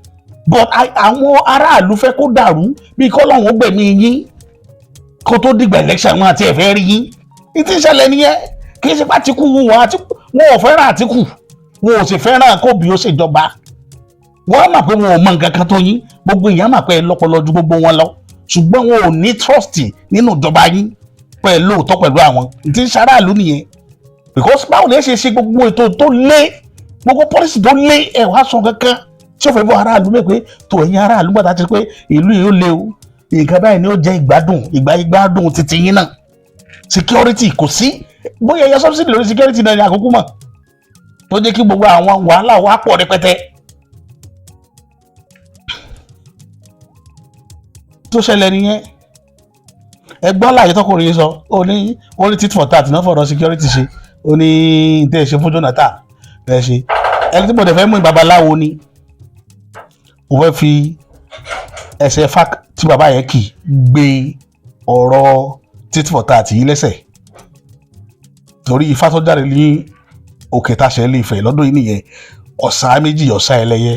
but àwọn aráàlú fẹ́ kó dàrú bí kọ́lọ́hún gbẹ̀mí yín kó tó dìgbà election wọn àti ẹ̀fẹ́ rí yín ìtì ìṣẹ̀lẹ̀ nìyẹn kì í ṣe pàtíkù wọn ò fẹ́ràn Àtíkù wọn ò sì fẹ́ràn kó bí ó ṣèjọba wọ́n mọ̀ pé wọn ò mọ nǹkan kan tó yín gbogbo èèyàn mọ̀ pé ẹ lọ́pọlọ ju gbogbo wọn lọ ṣùgbọ́n wọn ò ní trust nínú ìjọba yín pẹ̀lú òótọ́ pẹ̀lú àwọn tí ń ṣaráàlú nìyẹn because báwo lè ṣe gbogbo ètò tó lé gbogbo policy tó lé ẹ̀ wá sọ kankan tí ó fẹ́ bọ́ aráàlú mẹ́ pé tó ẹ̀yin aráàlú gbọ́dọ̀ ti pé ìlú yìí ó lé o nǹkan báyìí ni ó jẹ́ ìgbádùn títí yín náà security kò sí bóyá ẹ̀yẹ subsidy lórí security náà ní àkókò mọ̀ tó jẹ́ kí gbogbo àwọn wàhálà wá pọ̀ rẹpẹtẹ. tó ṣẹlẹ̀ nìyẹn ẹgbọ́n láàyè tọkùnrin yìí sọ ó ní tit for tat náà fọ̀rọ̀ security ṣe ó ní tẹ́ ẹ ṣe fún Jonathan tẹ́ ẹ ṣe ẹni tí mo dẹ̀ fẹ́ mú babaláwo ni mo fẹ́ fi ẹsẹ̀ fák tí bàbá yẹn kì gbé ọ̀rọ̀ tit for tat yìí lẹ́sẹ̀ torí ifá tó jáde ní òkè táṣẹ lè fẹ́ lọ́dún yìí nìyẹn ọ̀sà méjì ọ̀sà ẹlẹ́yẹ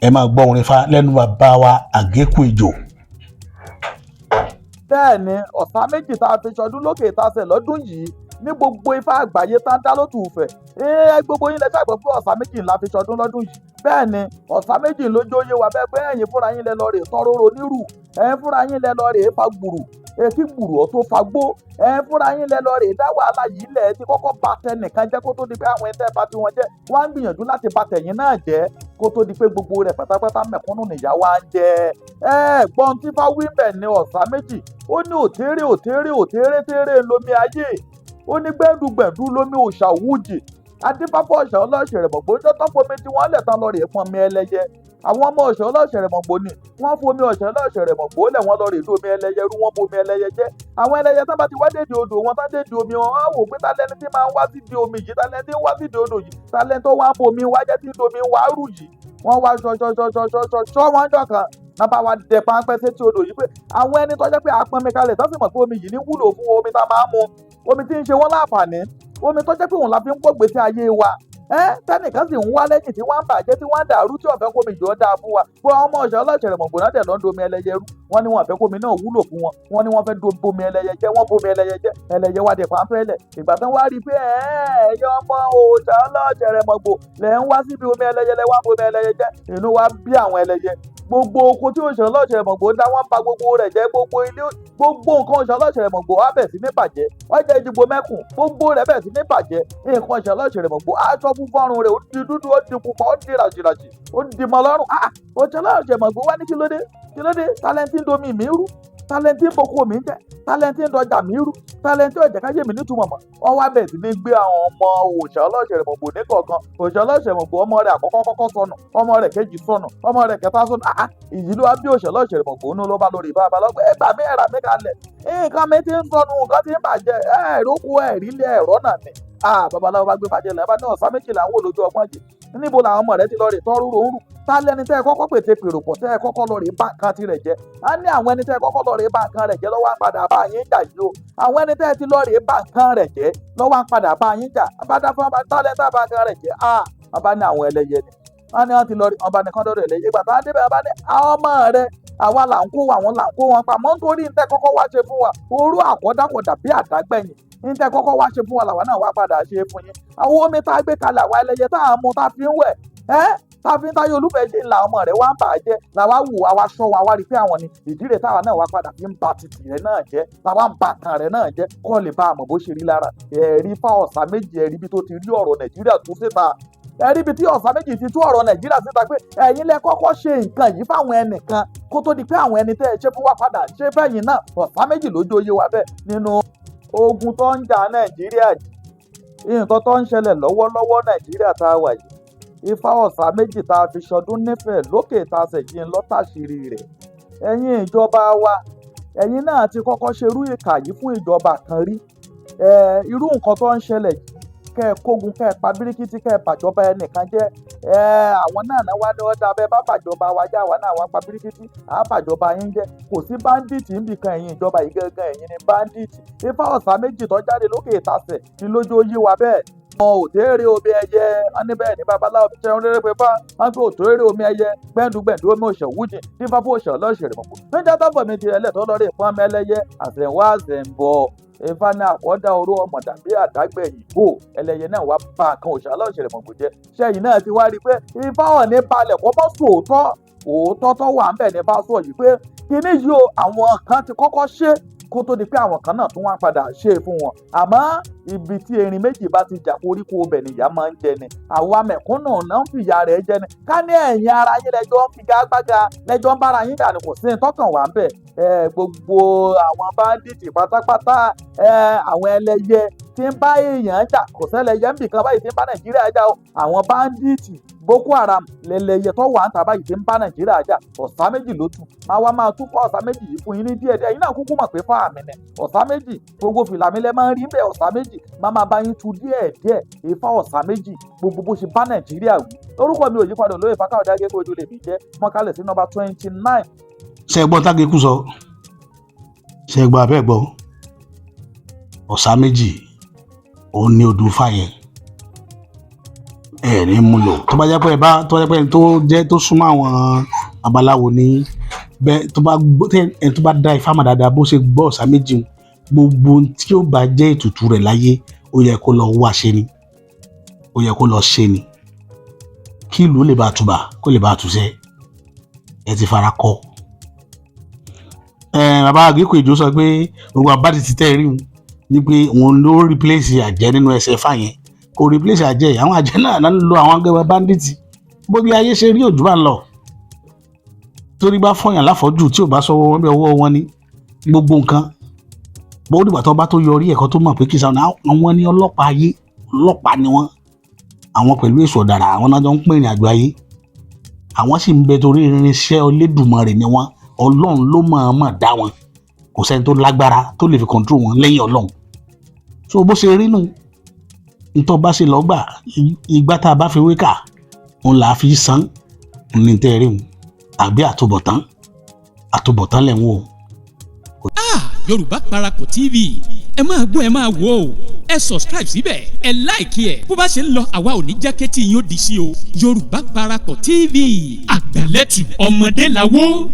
ẹ máa gbọ́ orin fa lẹ́nu bàbá wa àgékù ìjò. bẹ́ẹ̀ ni ọ̀sà méjì tá a fi ṣọdún lókè táṣẹ lọ́dún yìí ní gbogbo ifá àgbáyé tá ń dá lótú Ifẹ̀ gbogbo yín lẹ ṣàgbọ́ pé ọ̀sà méjì ńlá fi ṣọdún lọ́dún yìí bẹ́ẹ̀ ni ọ̀sà méjì lójó yé wa bẹ́ẹ̀ pé ẹ̀yin fúnra yín lẹ lọ rè tọrọrọ nírù ẹ̀yin fúnra yín lẹ lọ rè fa gbùrù kí gbùrù ọ̀ tó fa gbó ẹ̀yin fúnra yín lẹ lọ rè dá wàhálà yìí lẹ̀ ti kọ́kọ́ ba tẹnìkan jẹ́ kó tó di pé àwọn ẹ̀ńtẹ́ bá ti wọn jẹ́ wọ́n á ń gbìyànjú láti ba tẹ̀yìn náà jẹ́ kó tó di pé gbogbo rẹ̀ pátápátá mẹ̀kúnnù nìyá wa ń jẹ. Gbọ́n tí fáwí bẹ̀ ní ọ̀sà méjì ó ní òtérè térè lomi ayé ó ní gbẹ̀dùgbẹ̀dù lomi òòṣà wújì adébáfọ̀ ọ̀ṣà ọlọ́ọ̀ṣẹ̀rẹ̀ mọ̀gbó ń jọ́tọ́ fomi tí wọ́n lẹ̀ tán lọ rè pọn mi ẹlẹ́yẹ àwọn ọmọ ọ̀ṣà ọlọ́ọ̀ṣẹ̀rẹ̀ mọ̀gbó ni wọ́n fomi ọ̀ṣà ọlọ́ọ̀ṣẹ̀rẹ̀ mọ̀gbó lẹ̀ wọ́n lọ rè dú omi ẹlẹ́yẹ rú wọ́n bomi ẹlẹ́yẹ jẹ́ àwọn ẹlẹ́yẹ tán bá ti wá dédé odò wọn tán dédé omi wọn á wò pé talẹ́ni tí máa ń wá sídi omi yìí talẹ́ni tí ń wá sídi odò yìí talẹ́ni tó wá ń bomi wá jẹ́ tí domi wá rù yìí wọ́n wá ṣọṣọṣọṣọṣọ wọ́n jọ kan náà bá wa dẹ páńpẹ́ sétí odò yìí pé àwọn ẹni tó jẹ́ pé apọnmi kalẹ̀ tó sì mọ̀ pé omi yìí ní wúlò fún omi tá a máa ń mu omi tí ń ṣe wọ́n láǹfààní omi tó jẹ́ pé òun la fi ń gbọ́ gbèsè ayé wa tẹnìkan sì ń wá lẹ́yìn tí wọ́n ń bàjẹ́ tí wọ́n ń dàrú tí ọ̀fẹ́ kómi jọ dáa fún wa pé ọmọ ọ̀ṣà ọlọ́ọ̀ṣẹ̀rẹ̀ mọ̀gbọ́n náà dẹ̀ lọ́n domi ẹlẹ́yẹ rú wọ́n ní wọn ọ̀fẹ́ kómi náà wúlò fún wọn wọ́n ní wọ́n fẹ́ bomi ẹlẹ́yẹ jẹ́ wọ́n bomi ẹlẹ́yẹ jẹ́ ẹlẹ́yẹ wá dẹ̀ pàǹpẹ́ lẹ̀ ìgbà tán wá rí i pé ẹ̀yọ́ ọmọ ọ̀ṣà ọlọ́ọ̀ṣẹ̀rẹ̀ mọ̀gbọ́n lẹ̀ ń wá síbi omi ẹlẹ́yẹ lẹ̀ wá bomi ẹlẹ́yẹ jẹ́ inú wa bí àwọn ẹlẹ́yẹ gbogbo oko tí òṣèlú ọlọ́ọ̀ṣẹ̀rẹ̀ mọ̀gbọ́n dá wọ́n ba gbogbo rẹ̀ jẹ́ gbogbo ilé gbogbo nǹkan òṣèlú ọlọ́ọ̀ṣẹ̀rẹ̀ mọ̀gbọ́n á bẹ̀ sí ní bàjẹ́ ọjà ìdìbò mẹ́kùn gbogbo rẹ̀ bẹ̀ sí ní bàjẹ́ nǹkan òṣèlú ọlọ́ọ̀ṣẹ̀rẹ̀ mọ̀gbọ́n aṣọ fúnfún ọrùn rẹ̀ ó di dúdú ó di pupa ó di ràjìràjì ó di mọ́ lọ́rùn òṣèlú ọlọ́ọ̀ṣẹ̀rẹ̀ mọ̀gbọ́n wá ní kílódé tálẹ́ntì ń domi mi rú tálẹ́ntì ń boko mi jẹ́ tálẹ́ntì ń dọjà mi rú tálẹ́ntì ọ̀jẹ̀ káyé mi nítumọ̀ mọ̀ wọ́n wá bẹ̀ sí ní gbé àwọn ọmọ òòṣà ọlọ́ọ̀ṣẹ̀rẹ̀ mọ̀gbọ́n ní kọ̀ọ̀kan òòṣà ọlọ́ọ̀ṣẹ̀rẹ̀ mọ̀gbọ́n ọmọ rẹ̀ àkọ́kọ́ sọnù ọmọ rẹ̀ kejì sọnù ọmọ rẹ̀ kẹta sọnù ìyí ló wá bí òòṣà ọlọ́ọ̀ṣẹ̀rẹ̀ mọ̀gbọ́n ní ló bá lórí bàbá lọ́gbẹ́ ẹgbà mi ẹ̀rà mi kalẹ̀ nǹkan mi ti ń sọnù nǹkan ti ń bàjẹ́ ẹ̀rókù ẹ̀rílẹ̀ ẹ̀rọ náà ni babaláwo bá gbé bàjẹ́ lẹ́bàá náà ọ̀sán méjìlá ń wò lójú ọgbọ́n jì níbo làwọn ọmọ rẹ̀ ti lọ rè tọ́rú ròórù tálẹ́ni tẹ́ ẹ kọ́kọ́ pète pèrò pọ̀ tẹ́ ẹ kọ́kọ́ lọ rè bá nǹkan tirẹ̀ jẹ́ á ní àwọn ẹni tẹ́ ẹ kọ́kọ́ lọ rè bá nǹkan rẹ̀ jẹ́ lọ́wọ́ ń padà bá yín jà yìí o àwọn ẹni tẹ́ ẹ ti lọ rè bá nǹkan rẹ̀ jẹ́ lọ́wọ́ ń padà bá yín jà abádá fún ọba tálẹ́ni tá bá nǹkan rẹ̀ jẹ́ ọba ní àwọn ẹlẹ́yẹ ni wọ́n ní wọ́n ti lọ rí ọba nìkan dọ́dọ̀ ẹlẹ́yẹ ìgbà táwọn débẹ̀ ọba ní àwọn ọmọ rẹ̀ àwa là ń kó wọn pamọ́ nítorí ń tẹ́ kọ́kọ́ wá ṣe fún wa orú àkọ́dàkọ̀dà bí àdágbẹ̀yìn ń tẹ́ kọ́kọ́ wá ṣe fún wa làwa náà wá padà ṣe fún yín àwọn omi tá a gbé kalẹ̀ àwa ẹlẹ́yẹ tá a mú tá a fi ń wẹ̀ tá a fi ń táyé olúfẹ́ ṣe ńlá ọmọ rẹ̀ wá ń bàjẹ́ làwa wù àwa ṣọ́ wa wá rí pé àwọn ni ìdílé táwa náà wá padà fi ń ba títì rẹ̀ náà jẹ́ làwa ń ba kan rẹ̀ náà jẹ́ kọ́ lè bá àmọ̀ bó ṣe rí lára ẹ̀rí fá ọ̀sà méjì ẹ̀rí bí tó ti rí ọ̀rọ̀ nàìjíríà tó síta ẹ̀rí bí tí ọ̀sà méjì ti tú ọ̀rọ̀ nàìjíríà síta pé ẹ̀yin lẹ kọ́kọ́ ṣe nǹkan yìí fáwọn ẹnìkan kó tó di pé àwọn ẹni tẹ́ ẹ ṣe fún wa padà ṣe fẹ́yìn náà ọ̀sà méjì lójú oyé wa bẹ́ẹ̀ nínú ogun tó ń jà nàìjíríà nǹkan tó ń ṣẹlẹ̀ lọ́wọ́lọ́wọ́ nàìjíríà tá a wà yìí ifá ọ̀sà méjì tá a fi ṣọdún nífẹ̀ẹ́ lókè tá a ṣèjìn lọ́tàṣírí rẹ̀ ẹ̀yin ìjọba wa ẹ̀yin náà ti kọ́kọ́ ṣerú ìkà yìí fún ìjọba kan rí irú nǹkan tó ń ṣẹlẹ̀ yìí kẹ́ ẹ kógun kẹ́ ẹ pa bíríkítí kẹ́ ẹ bàjọba ẹnìkan jẹ́ àwọn náà wá ní ọ̀dà abẹ́ bá bàjọba wa já wa náà wá pa bíríkítí àá bàjọba yín jẹ́ kò sí báńdíìtì níbìkan ẹ̀yin ìjọba yìí gángan ẹ̀yin ni báńdíìtì ifá ọ̀sà méjì tó jáde lókè ìtasẹ̀ ni lójó yí wa bẹ́ẹ̀ òtérè omi ẹyẹ wọn ní bẹ́ẹ̀ ní babaláwo fi ṣẹun rere pé fá wọn fi òtérè omi ẹyẹ gbẹ̀ndùgbẹ̀ndù omi òṣèwújì fífá fún òṣèlú ọlọ́ọ̀ṣẹ̀rẹ̀ mọ̀kò níjà tọ́fọ̀ mi ti ẹlẹ́tọ́ lọ́rẹ́ fún ọmọ ẹlẹ́yẹ àṣẹ̀wá àṣẹ̀ǹbọ̀ ifá ní àkọ́dá oró ọmọ dàbí àdágbẹ̀yìn bò ẹlẹ́yẹ náà wá bá nǹkan òṣèlú ọlọ́ọ̀ṣẹ̀rẹ̀ mọ̀kò jẹ́ ṣẹ́yìn náà ti wá rí i pé ifá ọ̀ ní balẹ̀ kọ́ bọ́ sòótọ́ òótọ́ tó wà ń bẹ̀ ní bá sọ yìí pé kíní yìí o àwọn kan ti kọ́kọ́ ṣe kó tó di pé àwọn kan náà tún wá padà ṣe é fún wọn àmọ́ ibi tí erin méjì bá ti jà koríko ọbẹ̀ nìyá máa ń jẹ ni àwa mẹ̀kúnnù náà ń fìyà rẹ̀ jẹ ni ká ní ẹ̀yin ara yín lẹ́jọ́ ń figagbága lẹ́jọ́ ń bára yín dànù kò sí ní tọ́kàn wá ń bẹ̀ gbogbo àwọn báńdíìtì pátápátá àwọn ẹlẹ́yẹ tí ń bá èèyàn jà kò sẹ́lẹ̀yẹ ń bìkan báyìí tí ń bá nàìjíríà jà o àwọn báńdíìtì boko haram lẹlẹyẹ tó wà ń tà báyìí tí ń bá nàìjíríà jà ọ̀sà méjì ló tún àwa máa tún fọ́ ọ̀sà méjì yìí fún yín ní díẹ̀díẹ̀ yín náà kúkú mọ̀ pé fáàmì nẹ̀ ọ̀sà méjì gbogbo fìlàmílẹ̀ máa ń rí bẹ́ẹ̀ ọ̀sà méjì máa bá yín tu díẹ̀díẹ̀ ìfá ọ̀sà méjì gbogbo bó ṣe bá nàìjíríà wí orúkọ mi ò yípadà olóyè Fákáyọ̀dé Agékòó ojú lè mí jẹ́ mọ́kálẹ̀ sí nọ́mbà 29. ṣe gbọ́ tágékù sọ ṣe gbọ́ abẹ́ gbọ́ ọ̀sà méjì òun ní odù fàyẹn ẹ ní mú lò tó bá jẹ́ pé tó jẹ́ tó súnmọ́ àwọn babaláwo ní bẹ́ẹ̀ tó bá dá ifá mà dáadáa bó ṣe gbọ́ ọ̀sà méjì gbogbo tí ó bá jẹ́ ètùtù rẹ̀ láyé ó yẹ kó lọ wá ṣe ni ó yẹ kó lọ ṣe ni kí ìlú lè bá tùbà kó lè bá tùṣẹ́ ẹ ti fara kọ. Bàbá Agékòó Ìjó sọ pé gbogbo àbádì ti tẹ́ rí wọn ni pé òun ló replace àjẹ́ nínú ẹsẹ̀ fáyẹn kò replace àjẹ́ àwọn àjẹ́ náà ń lo àwọn agbẹ́wẹ́ bandit bóbi ayé ṣe rí òjò bá ń lọ torí bá fọyàn láfọ̀jù tí ò bá sọ́wọ́ wọn bí ọwọ́ wọn ní gbogbo nǹkan bó dìgbà tó bá tó yọrí ẹ̀kọ́ tó mọ̀ pé kí sàwọn àwọn ní ọlọ́pàá ayé ọlọ́pàá ni wọ́n àwọn pẹ̀lú èso ọ̀dàrà àwọn náà jọ ń pín ìrìn àjò ayé àwọn sì ń bẹ torí irinṣẹ́ Olódùmarè ni wọ́n Ọlọ́run ló mọ̀ọ́mọ̀ dá wọn kò sẹ́ni tó lágbára tó lè fi control wọn lẹ́yìn Ọlọ́run so bó ṣe rí nù ntọ́ bá ṣe lọ́gbà ìgbà tá a bá fi wékà òun là á fi san ní tẹ́ẹ̀rí wọn àbí àtúbọ̀tán lẹ̀ ń wò. Yorùbá Parapọ̀ TV ẹ máa gbọ́ ẹ máa wò ó ẹ subscribe síbẹ̀ ẹ like ẹ bó bá ṣe ń lọ àwa ò ní jákẹ́tì yín ó di sí o Yorùbá Parapọ̀ TV àgbàlẹ́tù ọmọdé làwọ̀.